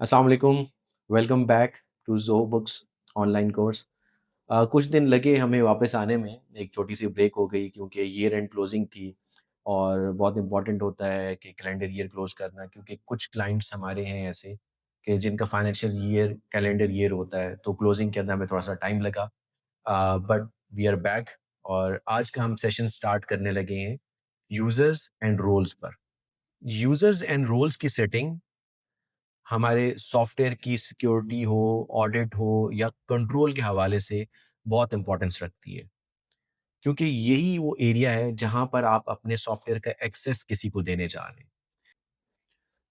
अस्सलाम वालेकुम, welcome back to Zoho Books online course. कुछ दिन लगे हमें वापस आने में, एक छोटी-सी ब्रेक हो गई क्योंकि ईयर एंड क्लोजिंग थी और बहुत इम्पोर्टेंट होता है कि कैलेंडर ईयर क्लोज़ करना क्योंकि कुछ क्लाइंट्स हमारे हैं ऐसे कि जिनका फाइनेंशियल ईयर कैलेंडर ईयर होता है, तो क्लोजिंग के अंदर हमें थोड़ा-सा टाइम लगा। बट वी आर बैक और आज का हम सेशन स्टार्ट करने लगे हैं यूज़र्स एंड रोल्स पर। यूज़र्स एंड रोल्स की सेटिंग हमारे सॉफ्टवेयर की सिक्योरिटी हो, ऑडिट हो या कंट्रोल के हवाले से बहुत इम्पोर्टेंस रखती है। क्योंकि यही वो एरिया है जहाँ पर आप अपने सॉफ्टवेयर का एक्सेस किसी को देने जा रहे हैं।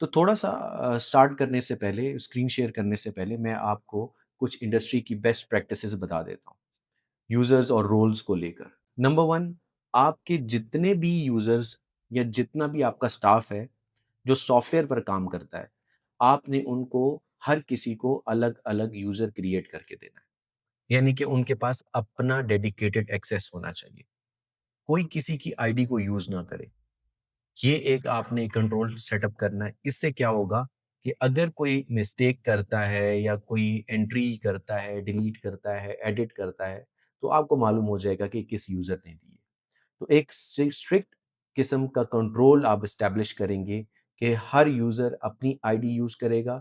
तो थोड़ा-सा स्टार्ट करने से पहले, स्क्रीन शेयर करने से पहले मैं आपको कुछ इंडस्ट्री की बेस्ट प्रैक्टिसेज़ बता देता हूँ, यूज़र्स और रोल्स को लेकर। नंबर 1, आपके जितने भी यूज़र्स या जितना भी आपका स्टाफ है, जो सॉफ्टवेयर पर काम करता है, आपने उनको हर किसी को अलग-अलग यूज़र क्रिएट करके देना है। यानी कि उनके पास अपना डेडिकेटेड एक्सेस होना चाहिए। कोई किसी की आईडी को यूज़ ना करे। ये एक आपने कंट्रोल सेटअप करना है। इससे क्या होगा कि अगर कोई मिस्टेक करता है या कोई एंट्री करता है, डिलीट करता है, एडिट करता है, तो आपको मालूम हो जाएगा कि किस यूज़र ने दी है। तो एक स्ट्रिक्ट किस्म का कंट्रोल आप एस्टेब्लिश करेंगे कि हर यूज़र अपनी आईडी यूज़ करेगा,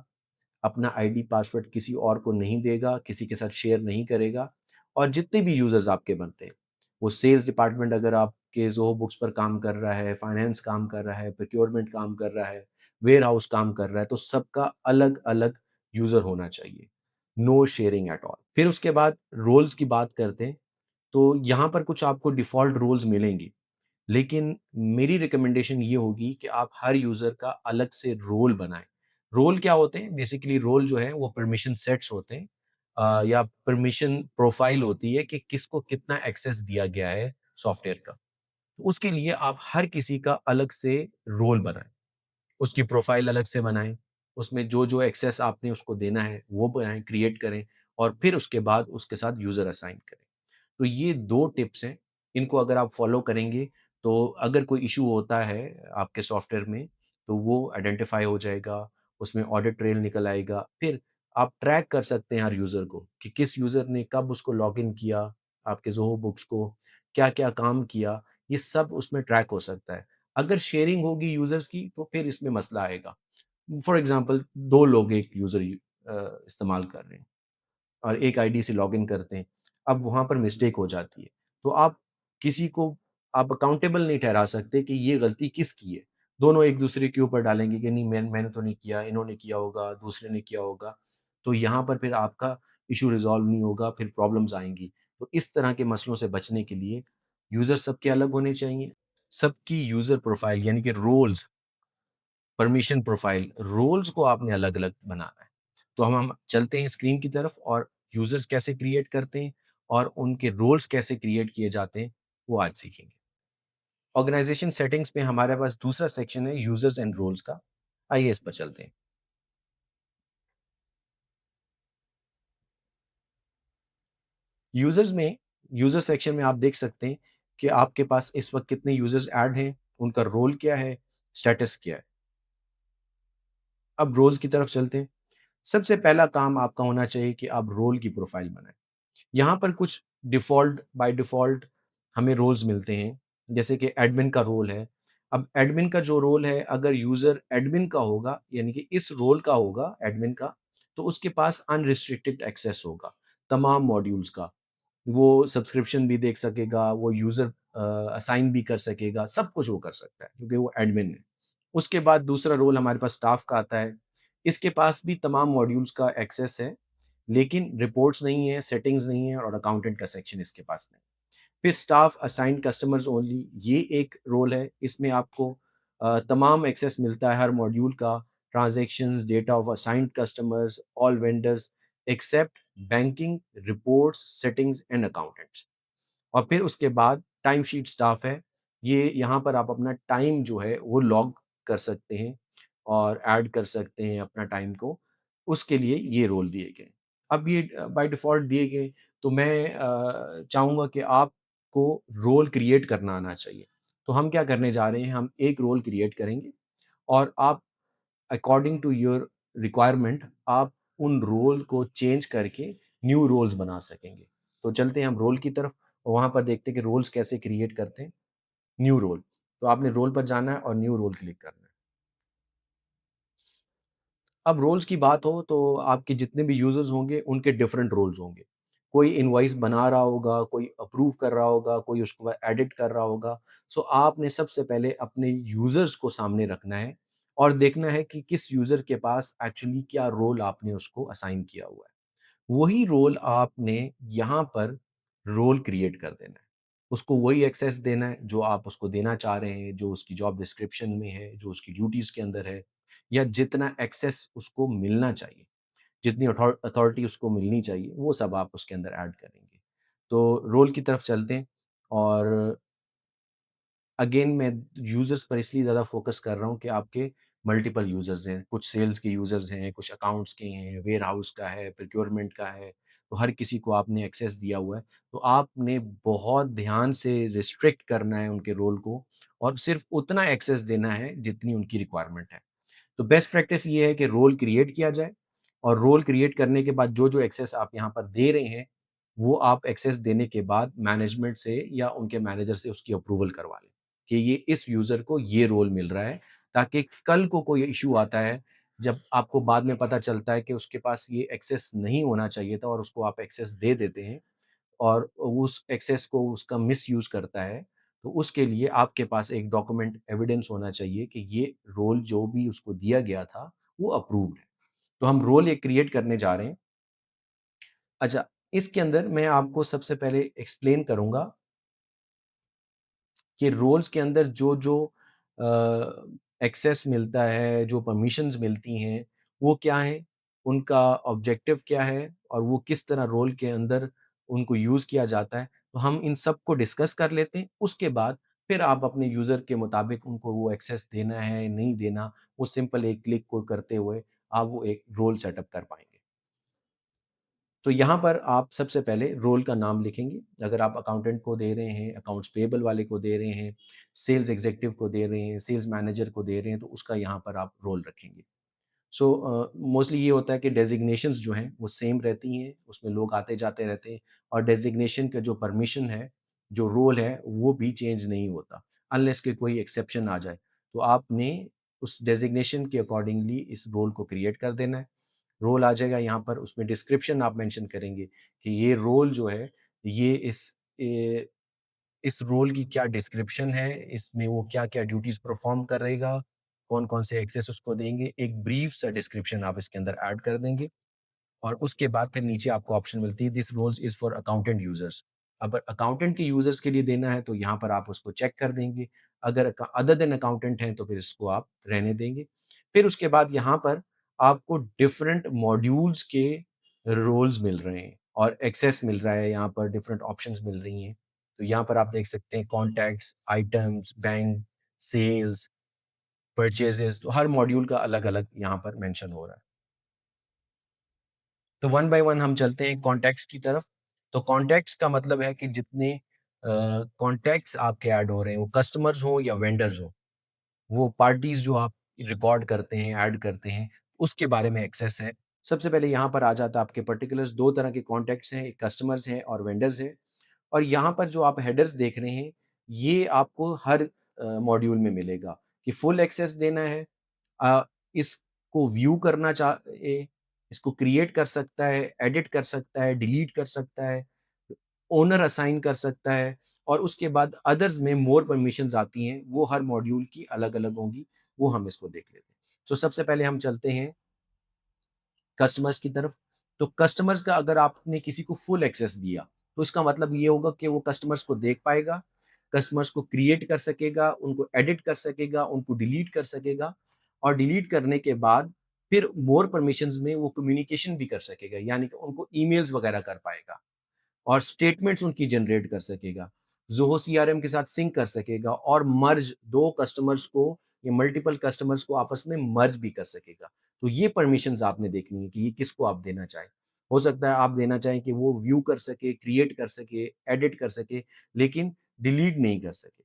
अपना आईडी पासवर्ड किसी और को नहीं देगा, किसी के साथ शेयर नहीं करेगा और जितने भी यूज़र्स आपके बनते हैं, वो सेल्स डिपार्टमेंट अगर आपके ज़ोहो बुक्स पर काम कर रहा है, फाइनेंस काम कर रहा है, प्रोक्योरमेंट काम कर रहा है, वेयरहाउस काम कर रहा है, तो सबका अलग-अलग यूज़र होना चाहिए। No sharing at all. फिर उसके बाद रोल्स की बात करते हैं, तो यहाँ पर कुछ आपको डिफ़ॉल्ट रोल्स मिलेंगे। लेकिन मेरी रिकमेंडेशन ये होगी कि आप हर यूज़र का अलग से रोल बनाएँ। रोल क्या होते हैं? बेसिकली रोल जो है वो परमिशन सेट्स होते हैं या परमिशन प्रोफ़ाइल होती है कि किसको कितना एक्सेस दिया गया है सॉफ्टवेयर का। तो उसके लिए आप हर किसी का अलग से रोल बनाएँ। उसकी प्रोफ़ाइल अलग से बनाएँ, उसमें जो-जो एक्सेस आपने उसको देना है, वो बनाएँ, क्रिएट करें और फिर उसके बाद उसके साथ यूज़र असाइन करें। तो ये 2 टिप्स हैं, इनको अगर आप फ़ॉलो करेंगे, तो अगर कोई इश्यू होता है आपके सॉफ्टवेयर में, तो वो आइडेंटिफ़ाई हो जाएगा, उसमें ऑडिट ट्रेल निकल आएगा। फिर आप ट्रैक कर सकते हैं हर यूज़र को कि किस यूज़र ने कब उसको लॉगिन किया, आपके ज़ोहो बुक्स को, क्या-क्या काम किया, ये सब उसमें ट्रैक हो सकता है। अगर शेयरिंग होगी यूज़र्स की, तो फिर इसमें मसला आएगा। फॉर एग्ज़ाम्पल 2 लोग एक यूज़र इस्तेमाल कर रहे हैं। और एक आईडी से लॉगिन करते हैं। अब वहाँ पर मिस्टेक हो जाती है। तो आप किसी को आप अकाउंटेबल नहीं ठहरा सकते कि ये गलती किसकी है। दोनों एक-दूसरे के ऊपर डालेंगे कि नहीं मैंने तो नहीं किया, इन्होंने किया होगा, दूसरे ने किया होगा। तो यहाँ पर फिर आपका इश्यू रिज़ॉल्व नहीं होगा, फिर प्रॉब्लम्स आएँगी। तो इस तरह के मसलों से बचने के लिए यूज़र सबके अलग होने चाहिए। सबकी यूज़र प्रोफ़ाइल यानी कि रोल्स परमिशन प्रोफाइल, रोल्स को आपने अलग-अलग बनाना है। तो हम चलते हैं स्क्रीन की तरफ और यूज़र्स कैसे क्रिएट करते हैं और उनके रोल्स कैसे क्रिएट किए जाते हैं, वो आज सीखेंगे। ऑर्गेनाइज़ेशन सेटिंग्स में हमारे पास दूसरा सेक्शन है यूज़र्स एंड रोल्स का। आइए इस पर चलते हैं। यूज़र्स में यूज़र सेक्शन में आप देख सकते हैं कि आपके पास इस वक़्त कितने यूज़र्स ऐड हैं, उनका रोल क्या है, स्टेटस क्या है। अब रोल्स की तरफ चलते हैं। सबसे पहला काम आपका होना चाहिए कि आप रोल की प्रोफाइल बनाएँ। यहाँ पर कुछ डिफ़ॉल्ट बाय डिफ़ॉल्ट हमें रोल्स मिलते हैं, जैसे कि एडमिन का रोल है। अब एडमिन का जो रोल है, अगर यूज़र एडमिन का होगा, यानी कि इस रोल का होगा एडमिन का, तो उसके पास अनरिस्ट्रिक्टेड एक्सेस होगा, तमाम मॉड्यूल्स का। वो सब्सक्रिप्शन भी देख सकेगा, वो यूज़र असाइन भी कर सकेगा, सब कुछ वो कर सकता है, क्योंकि वो एडमिन है। उसके बाद दूसरा रोल हमारे पास स्टाफ़ का आता है। इसके पास भी तमाम मॉड्यूल्स का एक्सेस है, लेकिन रिपोर्ट्स नहीं है, सेटिंग्स नहीं है और अकाउंटेंट का सेक्शन इसके पास नहीं। फिर स्टाफ असाइन्ड कस्टमर्स ओनली ये एक रोल है। इसमें आपको तमाम एक्सेस मिलता है हर मॉड्यूल का, transactions, data of assigned customers, all vendors except banking, reports, settings and accountants. और फिर उसके बाद टाइम शीट स्टाफ है। ये यहाँ पर आप अपना टाइम जो है वो लॉग कर सकते हैं और ऐड कर सकते हैं अपना टाइम को, उसके लिए ये रोल दिए गए। अब ये बाय डिफ़ॉल्ट दिए गए, तो मैं चाहूँगा कि आपको रोल क्रिएट करना आना चाहिए। तो हम क्या करने जा रहे हैं, हम एक रोल क्रिएट करेंगे और आप अकॉर्डिंग टू योर रिक्वायरमेंट आप उन रोल को चेंज करके न्यू रोल्स बना सकेंगे। तो चलते हैं हम रोल की तरफ, वहाँ पर देखते हैं कि रोल्स कैसे क्रिएट करते हैं। न्यू रोल, तो आपने रोल पर जाना है और न्यू रोल क्लिक करना है। अब रोल्स की बात हो तो आपके जितने भी यूज़र्स होंगे उनके डिफरेंट रोल्स होंगे। कोई इनवॉइस बना रहा होगा, कोई अप्रूव कर रहा होगा, कोई उसको एडिट कर रहा होगा। सो आपने सबसे पहले अपने यूज़र्स को सामने रखना है और देखना है कि किस यूज़र के पास एक्चुअली क्या रोल आपने उसको असाइन किया हुआ है। वही रोल आपने यहाँ पर रोल क्रिएट कर देना है। उसको वही एक्सेस देना है जो आप उसको देना चाह रहे हैं, जो उसकी जॉब डिस्क्रिप्शन में है, जो उसकी ड्यूटीज़ के अंदर है या जितना एक्सेस उसको मिलना चाहिए, जितनी अथॉरिटी उसको मिलनी चाहिए, वो सब आप उसके अंदर ऐड करेंगे। तो रोल की तरफ चलते हैं और अगेन मैं यूज़र्स पर इसलिए ज़्यादा फ़ोकस कर रहा हूँ कि आपके मल्टीपल यूज़र्स हैं, कुछ सेल्स के यूज़र्स हैं, कुछ अकाउंट्स के हैं, वेयरहाउस का है, प्रोक्योरमेंट का है, तो हर किसी को आपने एक्सेस दिया हुआ है। तो आपने बहुत ध्यान से रिस्ट्रिक्ट करना है उनके रोल को और सिर्फ़ उतना एक्सेस देना है जितनी उनकी रिक्वायरमेंट है। तो बेस्ट प्रैक्टिस ये है कि रोल क्रिएट किया जाए और रोल क्रिएट करने के बाद जो-जो एक्सेस आप यहाँ पर दे रहे हैं, वो आप एक्सेस देने के बाद मैनेजमेंट से या उनके मैनेजर से उसकी अप्रूवल करवा लें, कि ये इस यूज़र को ये रोल मिल रहा है, ताकि कल को कोई इश्यू आता है, जब आपको बाद में पता चलता है कि उसके पास ये एक्सेस नहीं होना चाहिए था और उसको आप एक्सेस दे देते हैं और उस एक्सेस को उसका मिसयूज़ करता है, तो उसके लिए आपके पास एक डॉक्यूमेंट एविडेंस होना चाहिए कि ये रोल जो भी उसको दिया गया था, वो अप्रूव्ड है। तो हम रोल एक क्रिएट करने जा रहे हैं। अच्छा, इसके अंदर मैं आपको सबसे पहले एक्सप्लेन करूँगा कि रोल्स के अंदर जो-जो एक्सेस मिलता है, जो परमिशंस मिलती हैं, वो क्या हैं? उनका ऑब्जेक्टिव क्या है? और वो किस तरह रोल के अंदर उनको यूज़ किया जाता है? तो हम इन सब को डिस्कस कर लेते हैं, उसके बाद फिर आप अपने यूज़र के मुताबिक उनको वो एक्सेस देना है, नहीं देना, वो सिंपल एक क्लिक को करते हुए आप वो एक रोल सेटअप कर पाएँगे। तो यहाँ पर आप सबसे पहले रोल का नाम लिखेंगे। अगर आप अकाउंटेंट को दे रहे हैं, अकाउंट्स पेएबल वाले को दे रहे हैं, सेल्स एग्ज़ीक्युटिव को दे रहे हैं, सेल्स मैनेजर को दे रहे हैं, तो उसका यहाँ पर आप रोल रखेंगे। सो मोस्टली ये होता है कि डेज़िग्नेशंस जो हैं, वो सेम रहती हैं, उसमें लोग आते-जाते रहते हैं और डेज़िग्नेशन का जो परमिशन है, जो रोल है, वो भी चेंज नहीं होता, अनलेस कि कोई एक्सेप्शन आ जाए। तो आपने उस डेज़िग्नेशन के अकॉर्डिंगली इस रोल को क्रिएट कर देना है। रोल आ जाएगा यहाँ पर, उसमें डिस्क्रिप्शन आप मेंशन करेंगे कि ये रोल जो है, ये इस रोल की क्या डिस्क्रिप्शन है, इसमें वो क्या-क्या ड्यूटीज़ परफ़ॉर्म करेगा, कौन-कौन से एक्सेस उसको देंगे, एक ब्रीफ सा डिस्क्रिप्शन आप इसके अंदर ऐड कर देंगे। और उसके बाद फिर नीचे आपको ऑप्शन मिलती है this roles is for accountant users. अगर अकाउंटेंट के यूज़र्स के लिए देना है तो यहाँ पर आप उसको चेक कर देंगे। अगर अदर देन अकाउंटेंट हैं तो फिर इसको आप रहने देंगे। फिर उसके बाद यहाँ पर आपको डिफरेंट मॉड्यूल्स के रोल्स मिल रहे हैं और एक्सेस मिल रहा है, यहाँ पर डिफरेंट ऑप्शंस मिल रही हैं। तो यहाँ पर आप देख सकते हैं कॉन्टैक्ट्स, आइटम्स, बैंक, सेल्स, परचेज़ेज़, तो हर मॉड्यूल का अलग-अलग यहाँ पर मेंशन हो रहा है। तो वन बाय वन हम चलते हैं कॉन्टैक्ट्स की तरफ। तो कॉन्टैक्ट्स का मतलब है कि जितने कॉन्टैक्ट्स आपके ऐड हो रहे हैं, वो कस्टमर्स हों या वेंडर्स हों, वो पार्टीज़ जो आप रिकॉर्ड करते हैं, ऐड करते हैं, उसके बारे में एक्सेस है। सबसे पहले यहाँ पर आ जाता है आपके पर्टिकुलर्स, 2 तरह के कॉन्टैक्ट्स हैं, एक कस्टमर्स हैं और वेंडर्स हैं। और यहाँ पर जो आप हेडर्स देख रहे हैं, ये आपको हर मॉड्यूल में मिलेगा कि फुल एक्सेस देना है, अ, इसको व्यू करना चाहे, इसको क्रिएट कर सकता है, एडिट कर सकता है, डिलीट कर सकता है, ओनर असाइन कर सकता है और उसके बाद अदर्स में मोर परमिशंस आती हैं, वो हर मॉड्यूल की अलग-अलग होंगी, वो हम इसको देख लेते हैं। तो सबसे पहले हम चलते हैं कस्टमर्स की तरफ। तो कस्टमर्स का अगर आपने किसी को फुल एक्सेस दिया, तो इसका मतलब ये होगा कि वो कस्टमर्स को देख पाएगा, कस्टमर्स को क्रिएट कर सकेगा, उनको एडिट कर सकेगा, उनको डिलीट कर सकेगा और डिलीट करने के बाद फिर मोर परमिशंस में वो कम्युनिकेशन भी कर सकेगा, यानी कि उनको ईमेल्स वगैरह कर पाएगा। और स्टेटमेंट्स उनकी जनरेट कर सकेगा। ज़ोहो सीआरएम के साथ सिंक कर सकेगा और मर्ज 2 कस्टमर्स को या मल्टीपल कस्टमर्स को आपस में मर्ज भी कर सकेगा। तो ये परमिशंस आपने देखनी है कि ये किसको आप देना चाहें। हो सकता है आप देना चाहें कि वो व्यू कर सके, क्रिएट कर सके, एडिट कर सके, लेकिन डिलीट नहीं कर सके।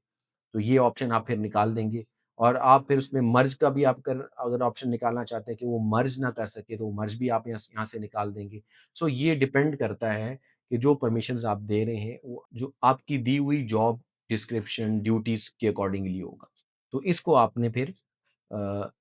तो ये ऑप्शन आप फिर निकाल देंगे और आप फिर उसमें मर्ज का भी आप कर अगर ऑप्शन निकालना चाहते हैं कि वो मर्ज ना कर सके, तो मर्ज भी आप यहाँ से निकाल देंगे। सो ये डिपेंड करता है कि जो परमिशंस आप दे रहे हैं, वो जो आपकी दी हुई जॉब डिस्क्रिप्शन, ड्यूटीज़ के अकॉर्डिंगली होगा। तो इसको आपने फिर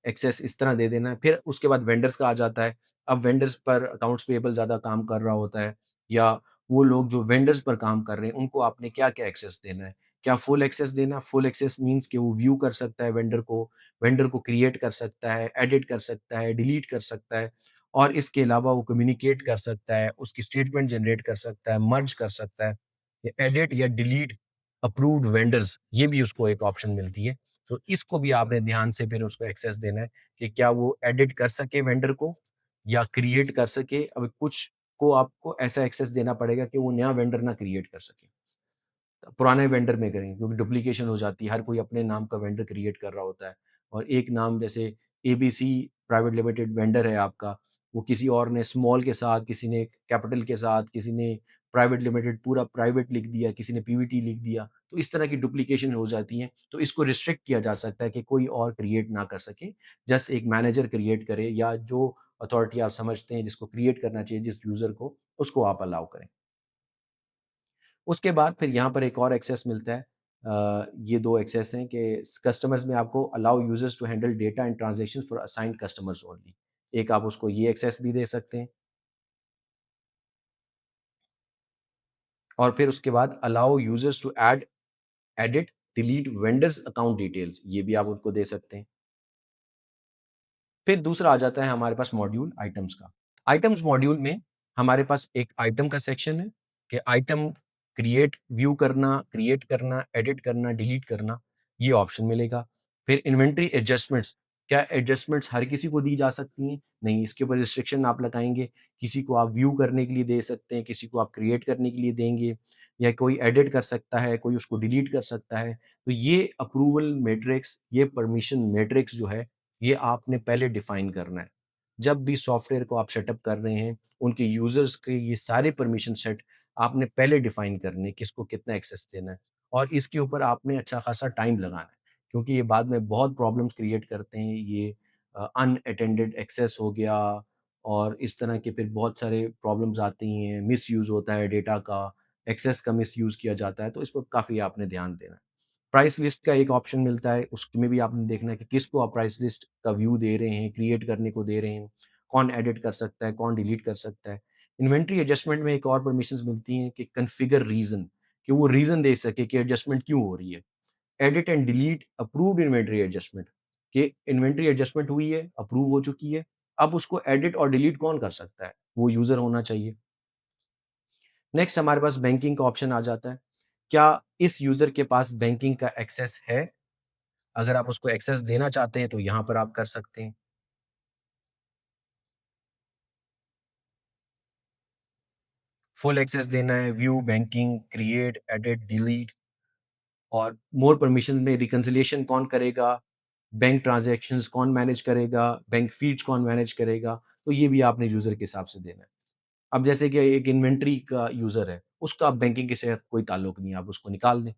एक्सेस इस तरह दे देना है। फिर उसके बाद वेंडर्स का आ जाता है। अब वेंडर्स पर अकाउंट्स पेएबल ज़्यादा काम कर रहा होता है, या वो लोग जो वेंडर्स पर काम कर रहे हैं, उनको आपने क्या-क्या एक्सेस देना है। क्या फुल एक्सेस देना? फुल एक्सेस मीन्स कि वो व्यू कर सकता है वेंडर को क्रिएट कर सकता है, एडिट कर सकता है, डिलीट कर सकता है, और इसके अलावा वो कम्युनिकेट कर सकता है, उसकी स्टेटमेंट जनरेट कर सकता है, मर्ज कर सकता है, या एडिट या डिलीट अप्रूव्ड वेंडर्स, ये भी उसको एक ऑप्शन मिलती है। तो इसको भी आपने ध्यान से फिर उसको एक्सेस देना है कि क्या वो एडिट कर सके वेंडर को या क्रिएट कर सके। अब कुछ को आपको ऐसा एक्सेस देना पड़ेगा कि वो नया वेंडर ना क्रिएट कर सके। पुराने वेंडर में करें, क्योंकि डुप्लीकेशन हो जाती है, हर कोई अपने नाम का वेंडर क्रिएट कर रहा होता है, और एक नाम जैसे एबीसी प्राइवेट लिमिटेड वेंडर है आपका, वो किसी और ने स्मॉल के साथ, किसी ने कैपिटल के साथ, किसी ने प्राइवेट लिमिटेड पूरा प्राइवेट लिख दिया, किसी ने पीवीटी लिख दिया, तो इस तरह की डुप्लीकेशन हो जाती है। तो इसको रिस्ट्रिक्ट किया जा सकता है कि कोई और क्रिएट ना कर सके, जस्ट एक मैनेजर क्रिएट करे, या जो अथॉरिटी आप समझते हैं जिसको क्रिएट करना चाहिए जिस यूज़र को, उसको आप अलाउ करें। उसके बाद फिर यहाँ पर एक और एक्सेस मिलता है। ये 2 एक्सेस हैं कि कस्टमर्स में आपको allow users to handle data and transactions for assigned customers only. एक आप उसको ये एक्सेस भी दे सकते हैं, और फिर उसके बाद allow users to add, edit, delete vendors account details, ये भी आप उनको दे सकते हैं। फिर दूसरा आ जाता है हमारे पास मॉड्यूल आइटम्स का। आइटम्स मॉड्यूल में हमारे पास एक आइटम का सेक्शन है कि आइटम व्यू करना, क्रिएट करना, एडिट करना, डिलीट करना, ये ऑप्शन मिलेगा। फिर इन्वेंटरी एडजस्टमेंट्स, क्या एडजस्टमेंट्स हर किसी को दी जा सकती हैं? नहीं, इसके ऊपर रिस्ट्रिक्शन आप लगाएँगे। किसी को आप व्यू करने के लिए दे सकते हैं, किसी को आप क्रिएट करने के लिए देंगे, या कोई एडिट कर सकता है, कोई उसको डिलीट कर सकता है। तो ये अप्रूवल मैट्रिक्स, ये परमिशन मैट्रिक्स जो है, ये आपने पहले डिफाइन करना है। जब भी सॉफ्टवेयर को आप सेटअप कर रहे हैं, उनके यूज़र्स के ये सारे परमिशन सेट आपने पहले डिफाइन करने, किसको कितना एक्सेस देना है, और इसके ऊपर आपने अच्छा खासा टाइम लगाना है, क्योंकि ये बाद में बहुत प्रॉब्लम्स क्रिएट करते हैं। ये अनअटेंडेड एक्सेस हो गया, और इस तरह के फिर बहुत सारे प्रॉब्लम्स आती हैं, मिसयूज़ होता है डेटा का, एक्सेस का मिसयूज़ किया जाता है, तो इस पर काफ़ी आपने ध्यान देना है। प्राइस लिस्ट का एक ऑप्शन मिलता है, उसमें भी आपने देखना है कि किसको आप प्राइस लिस्ट का व्यू दे रहे हैं, क्रिएट करने को दे रहे हैं, कौन एडिट कर सकता है, कौन डिलीट कर सकता है। इन्वेंटरी एडजस्टमेंट में एक और परमिशंस मिलती हैं कि कॉन्फ़िगर रीज़न, कि वो रीज़न दे सके कि एडजस्टमेंट क्यों हो रही है। Edit and delete approved inventory adjustment, कि इन्वेंटरी एडजस्टमेंट हुई है, अप्रूव हो चुकी है, अब उसको एडिट और डिलीट कौन कर सकता है? वो यूज़र होना चाहिए। नेक्स्ट हमारे पास बैंकिंग का ऑप्शन आ जाता है। क्या इस यूज़र के पास बैंकिंग का एक्सेस है? अगर आप उसको एक्सेस देना चाहते हैं तो यहाँ पर आप कर सकते हैं। फुल एक्सेस देना है, view, banking, create, edit, delete, और मोर परमिशन में रिकंसिलिएशन कौन करेगा, बैंक ट्रांज़ैक्शंस कौन मैनेज करेगा, बैंक फीड्स कौन मैनेज करेगा, तो ये भी आपने यूज़र के हिसाब से देना है। अब जैसे कि एक इन्वेंटरी का यूज़र है, उसका बैंकिंग के साथ कोई ताल्लुक नहीं है, आप उसको निकाल दें।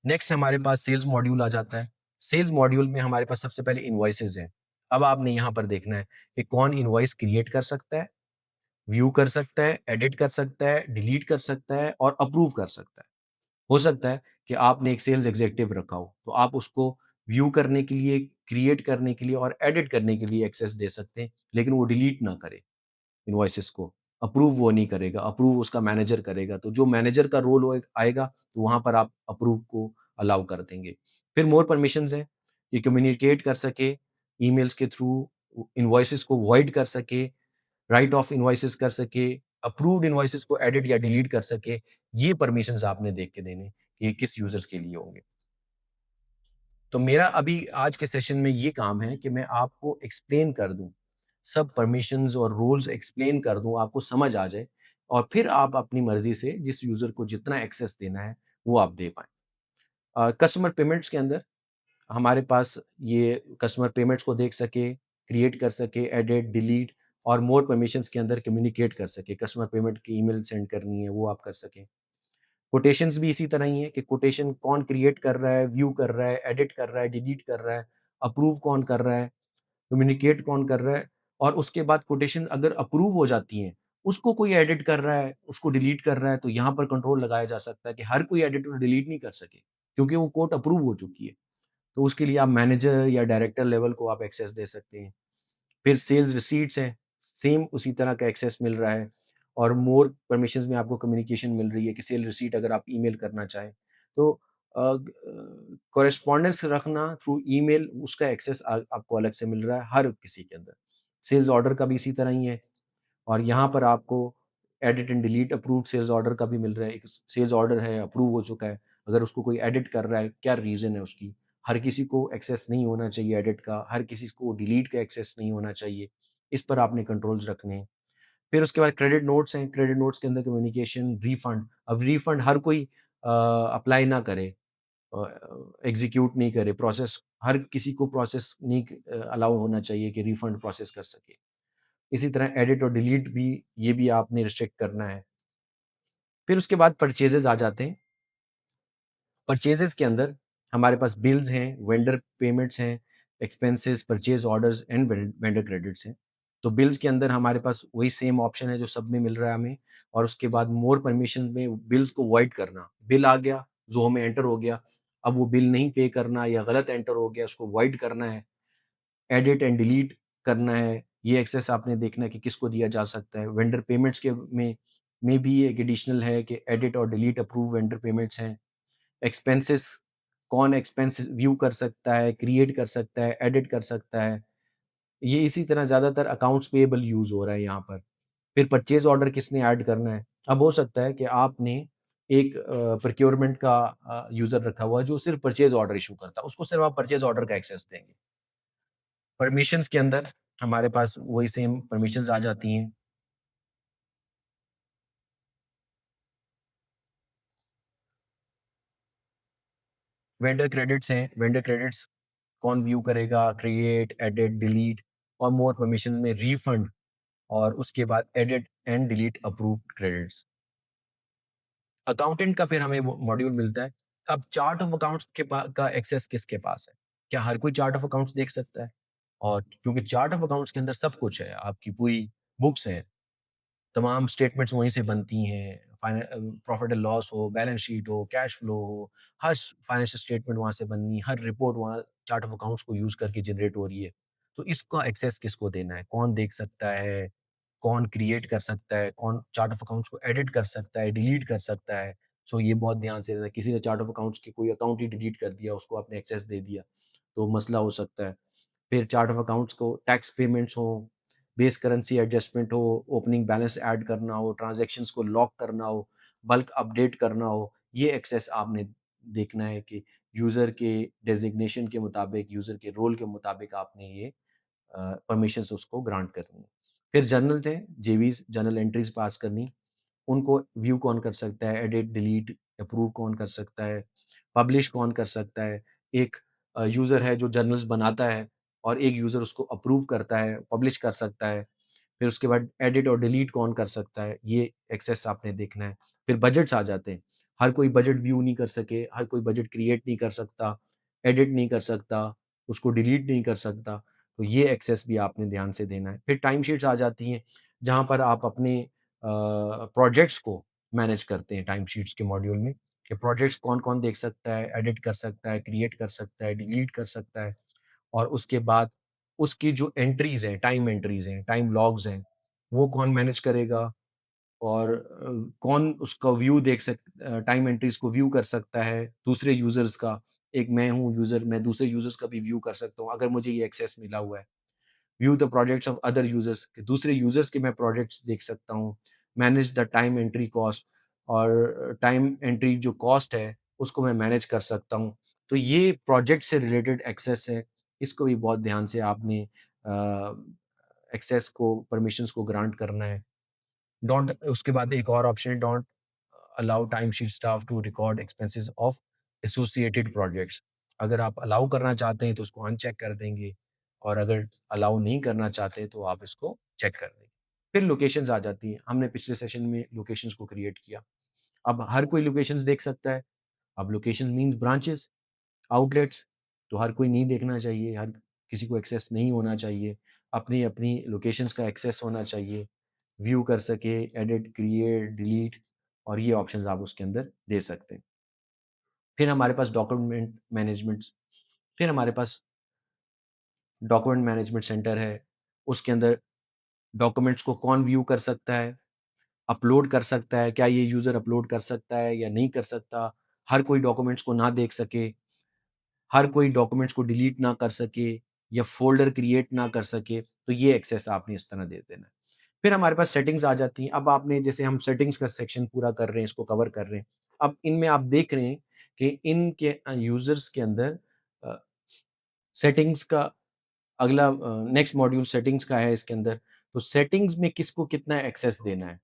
नेक्स्ट हमारे पास सेल्स मॉड्यूल आ जाता है। सेल्स मॉड्यूल में हमारे पास सबसे पहले इनवॉइसेज़ हैं। अब आपने यहाँ पर देखना है कि कौन इनवॉइस क्रिएट कर सकता है, व्यू कर सकता है, एडिट कर सकता है, डिलीट कर सकता है, और अप्रूव कर सकता है। हो सकता है कि आपने एक सेल्स एग्ज़ीक्यूटिव रखा हो, तो आप उसको व्यू करने के लिए, क्रिएट करने के लिए और एडिट करने के लिए एक्सेस दे सकते हैं, लेकिन वो डिलीट ना करे इनवॉइसेज़ को। अप्रूव वो नहीं करेगा, अप्रूव उसका मैनेजर करेगा। तो जो मैनेजर का रोल होए आएगा, तो वहाँ पर आप अप्रूव को अलाउ कर देंगे। फिर मोर परमिशंस हैं, ये कम्युनिकेट कर सके, ईमेल्स के थ्रू इनवॉइसेज़ को वॉइड कर सके, राइट ऑफ इनवॉइसेस कर सके, अप्रूव्ड इनवॉइसेस को एडिट या डिलीट कर सके, ये परमिशंस आपने देख के देने कि ये किस यूज़र्स के लिए होंगे। तो मेरा अभी आज के सेशन में ये काम है कि मैं आपको एक्सप्लेन कर दूँ, सब परमिशंस और रूल्स एक्सप्लेन कर दूँ, आपको समझ आ जाए, और फिर आप अपनी मर्ज़ी से जिस यूज़र को जितना एक्सेस देना है, वो आप दे पाएँ। कस्टमर पेमेंट्स के अंदर हमारे पास ये कस्टमर पेमेंट्स को देख सके, क्रिएट कर सके, एडिट, डिलीट, और मोर परमिशंस के अंदर कम्युनिकेट कर सके। कस्टमर पेमेंट की ईमेल सेंड करनी है, वो आप कर सकें। कोटेशंस भी इसी तरह ही है कि कोटेशन कौन क्रिएट कर रहा है, व्यू कर रहा है, एडिट कर रहा है, डिलीट कर रहा है, अप्रूव कौन कर रहा है, कम्युनिकेट कौन कर रहा है, और उसके बाद कोटेशन अगर अप्रूव हो जाती हैं, उसको कोई एडिट कर रहा है, उसको डिलीट कर रहा है, तो यहाँ पर कंट्रोल लगाया जा सकता है कि हर कोई एडिट और डिलीट नहीं कर सके, क्योंकि वो कोट अप्रूव हो चुकी है। तो उसके लिए आप मैनेजर या डायरेक्टर लेवल को आप एक्सेस दे सकते हैं। फिर सेल्स रिसीट्स हैं, सेम उसी तरह का एक्सेस मिल रहा है, और मोर परमिशंस में आपको कम्युनिकेशन मिल रही है कि सेल रिसीट अगर आप ईमेल करना चाहें। तो कॉरेस्पॉन्डेंस रखना थ्रू ईमेल, उसका एक्सेस आपको अलग से मिल रहा है हर किसी के अंदर। सेल्स ऑर्डर का भी इसी तरह ही है, और यहाँ पर आपको edit and delete approved sales order का भी मिल रहा है। एक सेल्स ऑर्डर है, अप्रूव हो चुका है, अगर उसको कोई एडिट कर रहा है, क्या रीज़न है उसकी? हर किसी को एक्सेस नहीं होना चाहिए एडिट का, हर किसी को डिलीट का एक्सेस नहीं होना चाहिए। इस पर आपने कंट्रोल्स रखने हैं। फिर उसके बाद क्रेडिट नोट्स हैं, क्रेडिट नोट्स के अंदर कम्युनिकेशन, रिफंड। अब रिफंड हर कोई अप्लाई ना करे, एग्ज़ीक्यूट नहीं करे, प्रोसेस हर किसी को प्रोसेस नहीं अलाउ होना चाहिए कि रिफंड प्रोसेस कर सके। इसी तरह एडिट और डिलीट भी, ये भी आपने रिस्ट्रिक्ट करना है। फिर उसके बाद परचेज़ेज़ आ जाते हैं। परचेज़ेज़ के अंदर हमारे पास बिल्स हैं, वेंडर पेमेंट्स हैं, expenses, purchase orders and vendor credits हैं। तो बिल्स के अंदर हमारे पास वही सेम ऑप्शन है जो सब में मिल रहा है हमें, और उसके बाद मोर परमिशन में बिल्स को वॉइड करना। बिल आ गया, ज़ोहो में एंटर हो गया, अब वो बिल नहीं पे करना या गलत एंटर हो गया, उसको वॉइड करना है। एडिट एंड डिलीट करना है, ये एक्सेस आपने देखना है कि किसको दिया जा सकता है। वेंडर पेमेंट्स के में भी एक एडिशनल है कि एडिट और डिलीट अप्रूव वेंडर पेमेंट्स हैं। एक्सपेंसेस, कौन एक्सपेंस व्यू कर सकता है, क्रिएट कर सकता है, एडिट कर सकता है। ये इसी तरह ज़्यादातर अकाउंट्स पेएबल यूज़ हो रहा है यहाँ पर। फिर परचेज़ ऑर्डर किसने ऐड करना है? अब हो सकता है कि आपने एक प्रोक्योरमेंट का यूज़र रखा हुआ है जो सिर्फ़ परचेज़ ऑर्डर इश्यू करता है, उसको सिर्फ़ आप परचेज़ ऑर्डर का एक्सेस देंगे। परमिशंस के अंदर हमारे पास वही सेम परमिशंस आ जाती हैं। वेंडर क्रेडिट्स हैं, वेंडर क्रेडिट्स कौन व्यू करेगा, क्रिएट, एडिट, डिलीट, और मोर परमिशन में रिफंड, और उसके बाद edit and delete approved credits. Accountant का फिर हमें वो मॉड्यूल मिलता है। अब चार्ट ऑफ अकाउंट्स के का एक्सेस किसके पास है? क्या हर कोई चार्ट ऑफ अकाउंट्स देख सकता है? और क्योंकि चार्ट ऑफ अकाउंट्स के अंदर सब कुछ है, आपकी पूरी बुक्स हैं, तमाम स्टेटमेंट्स वहीं से बनती हैं, प्रॉफ़िट एंड लॉस हो, बैलेंस शीट हो, कैश फ्लो हो, हर फाइनेंशियल स्टेटमेंट वहाँ से बननी, हर रिपोर्ट वहाँ चार्ट ऑफ अकाउंट्स को यूज़ करके जनरेट हो रही है। तो इसका एक्सेस किसको देना है? कौन देख सकता है? कौन क्रिएट कर सकता है? कौन चार्ट ऑफ अकाउंट्स को एडिट कर सकता है, डिलीट कर सकता है? सो ये बहुत ध्यान से रहना, किसी ने चार्ट ऑफ अकाउंट्स के कोई अकाउंट ही डिलीट कर दिया, उसको आपने एक्सेस दे दिया, तो मसला हो सकता है। फिर चार्ट ऑफ अकाउंट्स को टैक्स पेमेंट्स हो, बेस करेंसी एडजस्टमेंट हो, ओपनिंग बैलेंस ऐड करना हो, ट्रांज़ैक्शंस को लॉक करना हो, बल्क अपडेट करना हो, ये एक्सेस आपने देखना है कि यूज़र के डेज़िग्नेशन के मुताबिक, यूज़र के रोल के मुताबिक आपने ये परमिशंस उसको ग्रांट करनी है। फिर जर्नल्स हैं, जेवीज़ जर्नल एंट्रीज़ पास करनी, उनको व्यू कौन कर सकता है, एडिट, डिलीट, अप्रूव कौन कर सकता है, पब्लिश कौन कर सकता है। एक यूज़र है जो जर्नल्स बनाता है, और एक यूज़र उसको अप्रूव करता है, पब्लिश कर सकता है। फिर उसके बाद एडिट और डिलीट कौन कर सकता है, ये एक्सेस आपने देखना है। फिर बजट्स आ जाते हैं, हर कोई बजट व्यू नहीं कर सके, हर कोई बजट क्रिएट नहीं कर सकता, एडिट नहीं कर सकता, उसको डिलीट नहीं कर सकता, तो ये एक्सेस भी आपने ध्यान से देना है। फिर टाइम शीट्स आ जाती हैं, जहाँ पर आप अपने प्रोजेक्ट्स को मैनेज करते हैं टाइम शीट्स के मॉड्यूल में, कि प्रोजेक्ट्स कौन-कौन देख सकता है, एडिट कर सकता है, क्रिएट कर सकता है, डिलीट कर सकता है, और उसके बाद उसकी जो एंट्रीज़ हैं, टाइम एंट्रीज़ हैं, टाइम लॉग्स हैं, वो कौन मैनेज करेगा, और कौन उसका व्यू टाइम एंट्रीज़ को व्यू कर सकता है दूसरे यूज़र्स का। एक मैं हूँ यूज़र, मैं दूसरे यूज़र्स का भी व्यू कर सकता हूँ, अगर मुझे ये एक्सेस मिला हुआ है। View the projects of other users, कि दूसरे यूज़र्स के मैं प्रोजेक्ट्स देख सकता हूँ। Manage the time entry cost, और टाइम एंट्री जो कॉस्ट है, उसको मैं मैनेज कर सकता हूँ। तो ये प्रोजेक्ट से रिलेटेड एक्सेस है, इसको भी बहुत ध्यान से आपने एक्सेस को, परमिशंस को ग्रांट करना है। डोंट उसके बाद एक और ऑप्शन है, don't allow timesheet staff to record expenses of associated projects. अगर आप अलाउ करना चाहते हैं तो उसको अनचेक कर देंगे, और अगर अलाउ नहीं करना चाहते तो आप इसको चेक कर देंगे। फिर लोकेशंस आ जाती हैं, हमने पिछले सेशन में लोकेशंस को क्रिएट किया। अब हर कोई लोकेशंस देख सकता है। अब लोकेशंस मीन्स ब्रांचेस, आउटलेट्स, तो हर कोई नहीं देखना चाहिए, हर किसी को एक्सेस नहीं होना चाहिए। अपनी-अपनी लोकेशंस का एक्सेस होना चाहिए, व्यू कर सके, एडिट, क्रिएट, डिलीट और ये ऑप्शंस आप उसके अंदर दे सकते हैं। फिर हमारे पास डॉक्यूमेंट मैनेजमेंट सेंटर है, उसके अंदर डॉक्यूमेंट्स को कौन व्यू कर सकता है, अपलोड कर सकता है, क्या ये यूज़र अपलोड कर सकता है या नहीं कर सकता, हर कोई डॉक्यूमेंट्स को ना देख सके, हर कोई डॉक्यूमेंट्स को डिलीट ना कर सके या फ़ोल्डर क्रिएट ना कर सके, तो ये एक्सेस आपने इस तरह दे देना है। फिर हमारे पास सेटिंग्स आ जाती हैं, अब आपने जैसे हम सेटिंग्स का सेक्शन पूरा कर रहे हैं, इसको कवर कर रहे हैं। अब इनमें आप देख रहे हैं कि इनके यूज़र्स के अंदर अ, सेटिंग्स का अगला नेक्स्ट मॉड्यूल सेटिंग्स का है इसके अंदर। तो सेटिंग्स में किसको कितना एक्सेस देना है?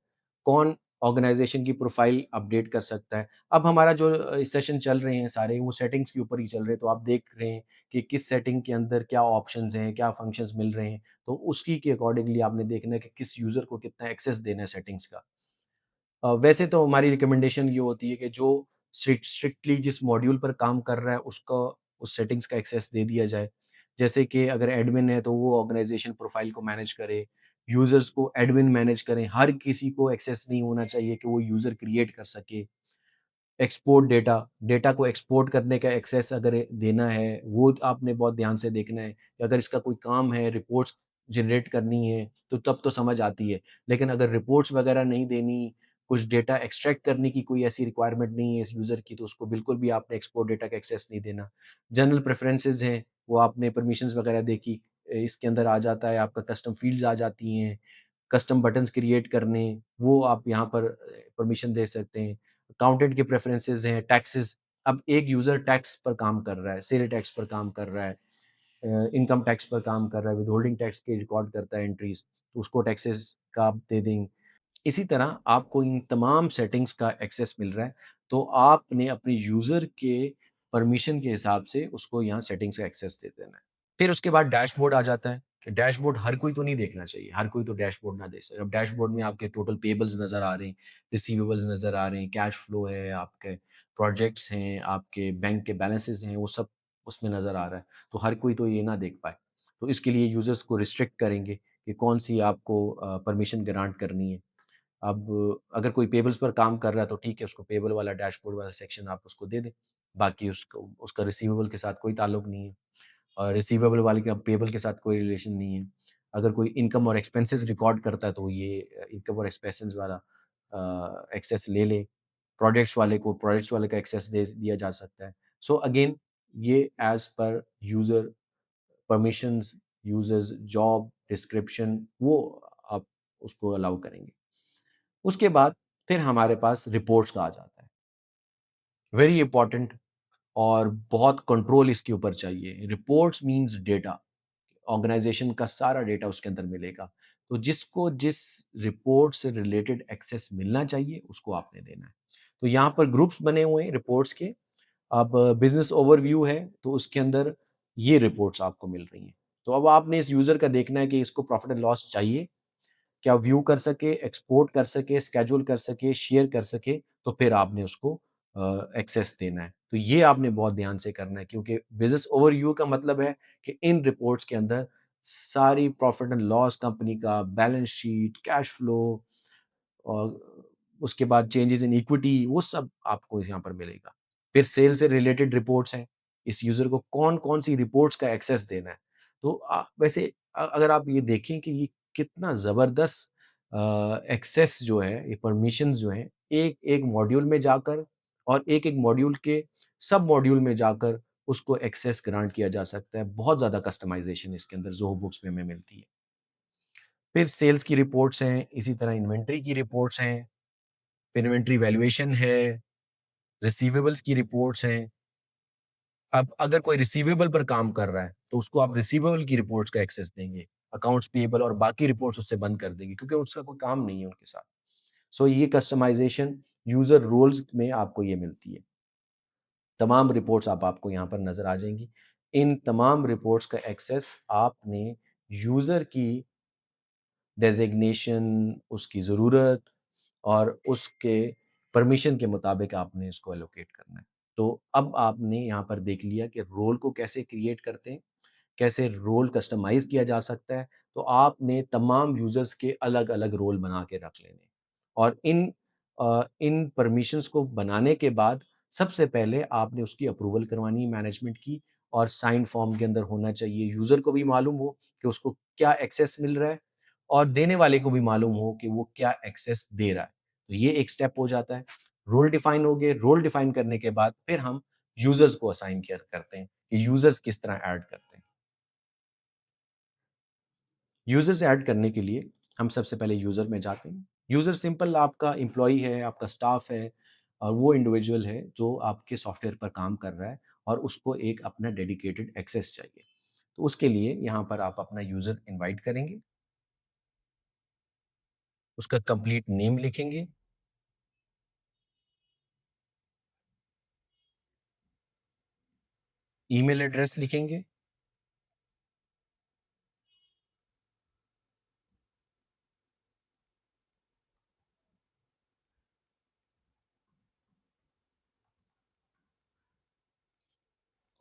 कौन ऑर्गनाइज़ेशन की प्रोफ़ाइल अपडेट कर सकता है? अब हमारा जो सेशन चल रहे हैं सारे वो सेटिंग्स के ऊपर ही चल रहे हैं, तो आप देख रहे हैं कि किस सेटिंग के अंदर क्या ऑप्शंस हैं, क्या फंक्शंस मिल रहे हैं। तो उसी के अकॉर्डिंगली आपने देखना है कि किस यूज़र को कितना एक्सेस देना है सेटिंग्स का। वैसे तो हमारी रिकमेंडेशन ये होती है कि जो स्ट्रिक्टली जिस मॉड्यूल पर काम कर रहा है उसको उस सेटिंग्स का एक्सेस दे दिया जाए। जैसे कि अगर एडमिन है तो वो ऑर्गेनाइज़ेशन प्रोफ़ाइल को मैनेज करे, यूज़र्स को एडमिन मैनेज करें, हर किसी को एक्सेस नहीं होना चाहिए कि वो यूज़र क्रिएट कर सके। एक्सपोर्ट डेटा, डेटा को एक्सपोर्ट करने का एक्सेस अगर देना है, वो आपने बहुत ध्यान से देखना है कि अगर इसका कोई काम है, रिपोर्ट्स जनरेट करनी है, तो तब तो समझ आती है। लेकिन अगर रिपोर्ट्स वगैरह नहीं देनी, कुछ डेटा एक्सट्रैक्ट करने की कोई ऐसी रिक्वायरमेंट नहीं है इस यूज़र की, तो उसको बिल्कुल भी आपने एक्सपोर्ट डेटा का एक्सेस नहीं देना। जनरल प्रेफ़रेंसेस हैं, वो आपने परमिशंस वगैरह देखी, इसके अंदर आ जाता है, आपका कस्टम फ़ील्ड्स आ जाती हैं। कस्टम बटन्स क्रिएट करने, वो आप यहाँ पर परमिशन दे सकते हैं। अकाउंटेंट के प्रेफ़रेंसेस हैं, टैक्सेस, अब एक यूज़र टैक्स पर काम कर रहा है, सेल टैक्स पर काम कर रहा है, इनकम टैक्स पर काम कर रहा है, विथहोल्डिंग टैक्स के रिकॉर्ड करता है एंट्रीज़, तो उसको टैक्सेस का आप दे देंगे। इसी तरह आपको इन तमाम सेटिंग्स का एक्सेस मिल रहा है, तो आपने अपने यूज़र के परमिशन के हिसाब से उसको यहाँ सेटिंग्स का एक्सेस दे देना है। फिर उसके बाद डैशबोर्ड आ जाता है, कि डैशबोर्ड हर कोई तो नहीं देखना चाहिए, हर कोई तो डैशबोर्ड ना देख सके। अब डैशबोर्ड में आपके टोटल पेबल्स नज़र आ रहे हैं, रिसीवेबल्स नज़र आ रहे हैं, कैश फ्लो है, आपके प्रोजेक्ट्स हैं, आपके बैंक के बैलेंसेस हैं, वो सब उसमें नज़र आ रहा है। तो हर कोई तो ये ना देख पाए। तो इसके लिए यूज़र्स को रिस्ट्रिक्ट करेंगे कि कौन-सी आपको परमिशन ग्रांट करनी है। अब अगर कोई पेबल्स पर काम कर रहा है तो ठीक है, उसको पेबल वाला डैशबोर्ड वाला सेक्शन आप उसको दे दें। बाकी उसको उसका रिसीवेबल के साथ कोई ताल्लुक नहीं है। और रिसीवेबल वाले का पेबल के साथ कोई रिलेशन नहीं है। अगर कोई इनकम और एक्सपेंसेस रिकॉर्ड करता है तो ये इनकम और एक्सपेंसेस वाला एक्सेस ले ले। प्रोजेक्ट्स वाले को प्रोजेक्ट्स वाले का एक्सेस दे दिया जा सकता है। सो अगेन ये as per user permissions, users job description वो आप उसको अलाउ करेंगे। उसके बाद फिर हमारे पास रिपोर्ट्स का आ जाता है। वेरी इंपॉर्टेंट और बहुत कंट्रोल इसके ऊपर चाहिए। Reports means data. ऑर्गेनाइज़ेशन का सारा डेटा उसके अंदर मिलेगा। तो जिसको जिस रिपोर्ट से रिलेटेड एक्सेस मिलना चाहिए, उसको आपने देना है। तो यहाँ पर ग्रुप्स बने हुए हैं रिपोर्ट्स के। अब बिज़नेस ओवरव्यू है, तो उसके अंदर ये रिपोर्ट्स आपको मिल रही हैं। तो अब आपने इस यूज़र का देखना है कि इसको प्रॉफ़िट एंड लॉस चाहिए, क्या व्यू कर सके, एक्सपोर्ट कर सके, स्केड्यूल कर सके, शेयर कर सके, तो फिर आपने उसको एक्सेस देना है। तो ये आपने बहुत ध्यान से करना है क्योंकि बिज़नेस ओवरव्यू का मतलब है कि इन रिपोर्ट्स के अंदर सारी प्रॉफ़िट एंड लॉस कंपनी का, बैलेंस शीट, कैश फ्लो और उसके बाद चेंजेज़ इन इक्विटी वो सब आपको यहाँ पर मिलेगा। फिर सेल से रिलेटेड रिपोर्ट्स हैं, इस यूज़र को कौन-कौन सी रिपोर्ट्स का एक्सेस देना है। तो वैसे अगर आप ये देखें कि ये कितना ज़बरदस्त एक्सेस जो है, ये परमिशंस जो हैं, एक-एक मॉड्यूल में जाकर और एक-एक मॉड्यूल के सब मॉड्यूल में जाकर उसको एक्सेस ग्रांट किया जा सकता है। बहुत ज़्यादा कस्टमाइज़ेशन इसके अंदर ज़ोहो बुक्स में हमें मिलती है। फिर सेल्स की रिपोर्ट्स हैं, इसी तरह इन्वेंटरी की रिपोर्ट्स हैं, फिर इन्वेंटरी वैल्यूएशन है, रिसीवेबल्स की रिपोर्ट्स हैं। अब अगर कोई रिसीवेबल पर काम कर रहा है, तो उसको आप रिसीवेबल की रिपोर्ट्स का एक्सेस देंगे। अकाउंट्स पेएबल और बाकी रिपोर्ट्स उससे बंद कर देंगे क्योंकि उसका कोई काम नहीं है उनके साथ। सो ये कस्टमाइज़ेशन यूज़र रोल्स में आपको ये मिलती है। तमाम रिपोर्ट्स आपको यहाँ पर नज़र आ जाएँगी। इन तमाम रिपोर्ट्स का एक्सेस आपने यूज़र की डेज़िग्नेशन, उसकी ज़रूरत और उसके परमिशन के मुताबिक आपने इसको एलोकेट करना है। तो अब आपने यहाँ पर देख लिया कि रोल को कैसे क्रिएट करते हैं, कैसे रोल कस्टमाइज़ किया जा सकता है, तो आपने तमाम यूज़र्स के अलग-अलग रोल बना के रख लेने। और इन परमिशंस को बनाने के बाद सबसे पहले आपने उसकी अप्रूवल करवानी है मैनेजमेंट की, और साइन फॉर्म के अंदर होना चाहिए। यूज़र को भी मालूम हो कि उसको क्या एक्सेस मिल रहा है, और देने वाले को भी मालूम हो कि वो क्या एक्सेस दे रहा है। तो ये एक स्टेप हो जाता है। रोल डिफाइन हो गए, रोल डिफाइन करने के बाद फिर हम यूज़र्स को असाइन केयर करते हैं कि यूज़र्स किस तरह ऐड करते हैं। यूज़र्स ऐड करने के लिए हम सबसे पहले यूज़र में जाते हैं। यूज़र सिंपल आपका एम्प्लॉयी है, आपका स्टाफ है, और वो इंडिविजुअल है जो आपके सॉफ्टवेयर पर काम कर रहा है और उसको एक अपना डेडिकेटेड एक्सेस चाहिए। तो उसके लिए यहाँ पर आप अपना यूज़र इनवाइट करेंगे, उसका कंप्लीट नेम लिखेंगे, ईमेल एड्रेस लिखेंगे,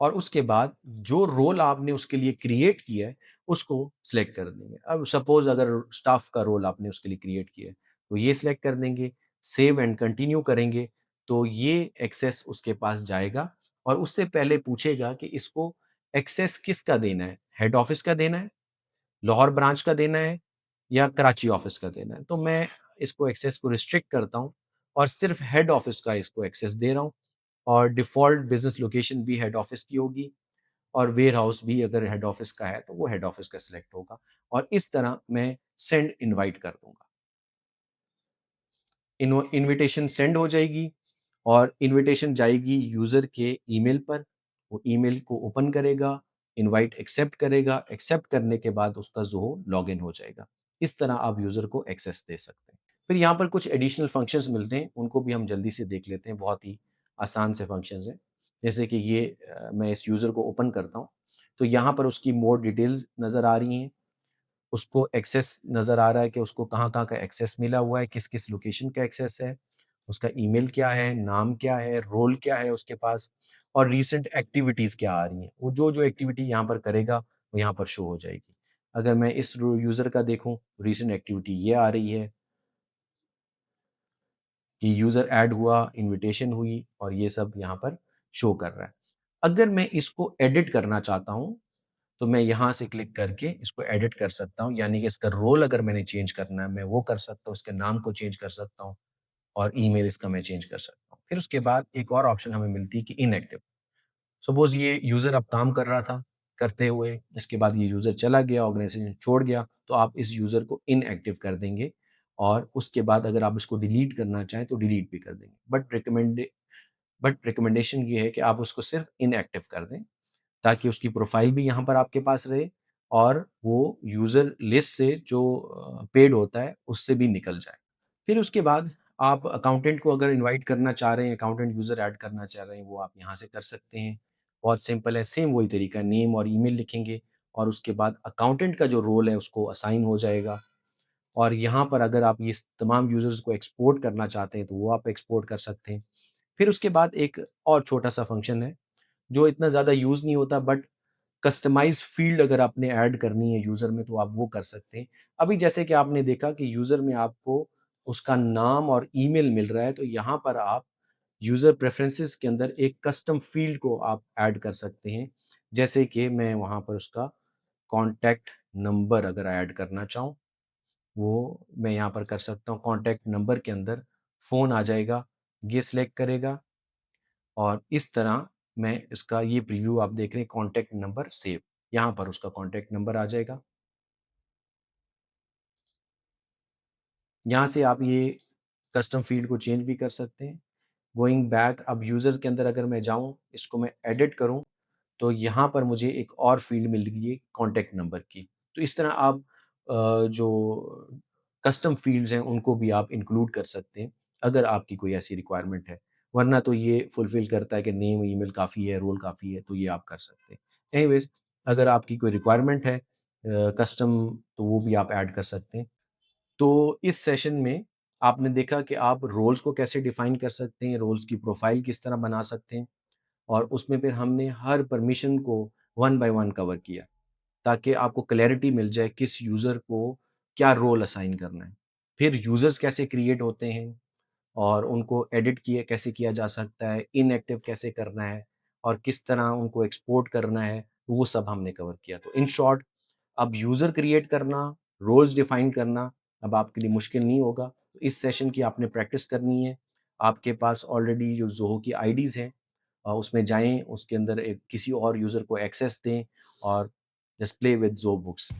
और उसके बाद जो रोल आपने उसके लिए क्रिएट किया है, उसको सिलेक्ट कर देंगे। अब सपोज़ अगर स्टाफ का रोल आपने उसके लिए क्रिएट किया है, तो ये सिलेक्ट कर देंगे, सेव एंड कंटिन्यू करेंगे, तो ये एक्सेस उसके पास जाएगा और उससे पहले पूछेगा कि इसको एक्सेस किसका देना है? हेड ऑफ़िस का देना है, लाहौर ब्रांच का देना है, या कराची ऑफ़िस का देना है? तो मैं इसको एक्सेस को रिस्ट्रिक्ट करता हूँ और सिर्फ़ हेड ऑफ़िस का इसको एक्सेस दे रहा हूँ, और डिफ़ॉल्ट बिज़नेस लोकेशन भी हेड ऑफ़िस की होगी, और वेयरहाउस भी अगर हेड ऑफिस का है तो वो हेड ऑफिस का सिलेक्ट होगा, और इस तरह मैं सेंड इनवाइट कर दूंगा। इनविटेशन सेंड हो जाएगी, और इनविटेशन जाएगी यूज़र के ईमेल पर। वो ईमेल को ओपन करेगा, इनवाइट एक्सेप्ट करेगा, एक्सेप्ट करने के बाद उसका ज़ोहो लॉगिन हो जाएगा। इस तरह आप यूज़र को एक्सेस दे सकते हैं। फिर यहाँ पर कुछ एडिशनल फंक्शंस मिलते हैं, उनको भी हम जल्दी से देख लेते हैं, बहुत ही आसान से फंक्शंस हैं। जैसे कि ये मैं इस यूज़र को ओपन करता हूँ, तो यहाँ पर उसकी मोर डिटेल्स नज़र आ रही हैं, उसको एक्सेस नज़र आ रहा है कि उसको कहाँ-कहाँ का एक्सेस मिला हुआ है, किस-किस लोकेशन का एक्सेस है, उसका ईमेल क्या है, नाम क्या है, रोल क्या है उसके पास, और रीसेंट एक्टिविटीज़ क्या आ रही हैं। वो जो-जो एक्टिविटी यहाँ पर करेगा, वो यहाँ पर शो हो जाएगी। अगर मैं इस यूज़र का देखूँ, रीसेंट एक्टिविटी ये आ रही है कि यूज़र ऐड हुआ, इन्विटेशन हुई, और ये सब यहाँ पर शो कर रहा है। अगर मैं इसको एडिट करना चाहता हूँ, तो मैं यहाँ से क्लिक करके इसको एडिट कर सकता हूँ, यानी कि इसका रोल अगर मैंने चेंज करना है, मैं वो कर सकता हूँ, इसके नाम को चेंज कर सकता हूँ, और ईमेल इसका मैं चेंज कर सकता हूँ। फिर उसके बाद एक और ऑप्शन हमें मिलती है कि इनएक्टिव। सपोज़ ये यूज़र अब काम कर रहा था, करते हुए, इसके बाद ये यूज़र चला गया, ऑर्गनाइज़ेशन छोड़ गया, तो आप इस यूज़र को इनएक्टिव कर देंगे, और उसके बाद अगर आप इसको डिलीट करना चाहें, तो डिलीट भी कर देंगे। बट रिकमेंडेशन ये है कि आप उसको सिर्फ़ इनएक्टिव कर दें, ताकि उसकी प्रोफ़ाइल भी यहाँ पर आपके पास रहे, और वो यूज़र लिस्ट से जो पेड होता है, उससे भी निकल जाए। फिर उसके बाद आप अकाउंटेंट को अगर इनवाइट करना चाह रहे हैं, अकाउंटेंट यूज़र ऐड करना चाह रहे हैं, वो आप यहाँ से कर सकते हैं। बहुत सिंपल है, सेम वही तरीका है, नेम और ईमेल लिखेंगे, और उसके बाद अकाउंटेंट का जो रोल है उसको असाइन हो जाएगा। और यहाँ पर अगर आप ये तमाम यूज़र्स को एक्सपोर्ट करना चाहते हैं, तो वो आप एक्सपोर्ट कर सकते हैं। फिर उसके बाद एक और छोटा-सा फंक्शन है, जो इतना ज़्यादा यूज़ नहीं होता, बट कस्टमाइज़ फ़ील्ड अगर आपने ऐड करनी है यूज़र में, तो आप वो कर सकते हैं। अभी जैसे कि आपने देखा कि यूज़र में आपको उसका नाम और ईमेल मिल रहा है, तो यहाँ पर आप यूज़र प्रेफ़रेंसेस के अंदर एक कस्टम फ़ील्ड को आप ऐड कर सकते हैं। जैसे कि मैं वहाँ पर उसका कॉन्टैक्ट नंबर अगर ऐड करना चाहूँ, वो मैं यहाँ पर कर सकता हूँ। कॉन्टैक्ट नंबर के अंदर फ़ोन आ जाएगा, ये सिलेक्ट करेगा, और इस तरह मैं इसका ये प्रीव्यू आप देख रहे हैं, कॉन्टैक्ट नंबर सेव, यहाँ पर उसका कॉन्टैक्ट नंबर आ जाएगा। यहाँ से आप ये कस्टम फ़ील्ड को चेंज भी कर सकते हैं। गोइंग बैक, अब यूज़र के अंदर अगर मैं जाऊँ, इसको मैं एडिट करूँ, तो यहाँ पर मुझे एक और फ़ील्ड मिल गई है कॉन्टैक्ट नंबर की। तो इस तरह आप जो कस्टम फ़ील्ड्स हैं उनको भी आप इंक्लूड कर सकते हैं, अगर आपकी कोई ऐसी रिक्वायरमेंट है। वरना तो ये फुलफ़िल करता है कि नेम, ईमेल काफ़ी है, रोल काफ़ी है, तो ये आप कर सकते हैं। एनीवेज़, अगर आपकी कोई रिक्वायरमेंट है कस्टम, तो वो भी आप ऐड कर सकते हैं। तो इस सेशन में आपने देखा कि आप रोल्स को कैसे डिफाइन कर सकते हैं, रोल्स की प्रोफाइल किस तरह बना सकते हैं और उसमें फिर हमने हर परमिशन को वन बाय वन कवर किया, ताकि आपको क्लैरिटी मिल जाए किस यूज़र को क्या रोल असाइन करना है। फिर यूज़र्स कैसे क्रिएट होते हैं और उनको एडिट किए कैसे किया जा सकता है, इनएक्टिव कैसे करना है और किस तरह उनको एक्सपोर्ट करना है, वो सब हमने कवर किया। तो इन शॉर्ट अब यूज़र क्रिएट करना, रोल्स डिफाइन करना अब आपके लिए मुश्किल नहीं होगा। तो इस सेशन की आपने प्रैक्टिस करनी है। आपके पास ऑलरेडी जो ज़ोहो की आईडीज़ हैं उसमें जाएँ, उसके अंदर एक किसी और यूज़र को एक्सेस दें और just play with Zoho books.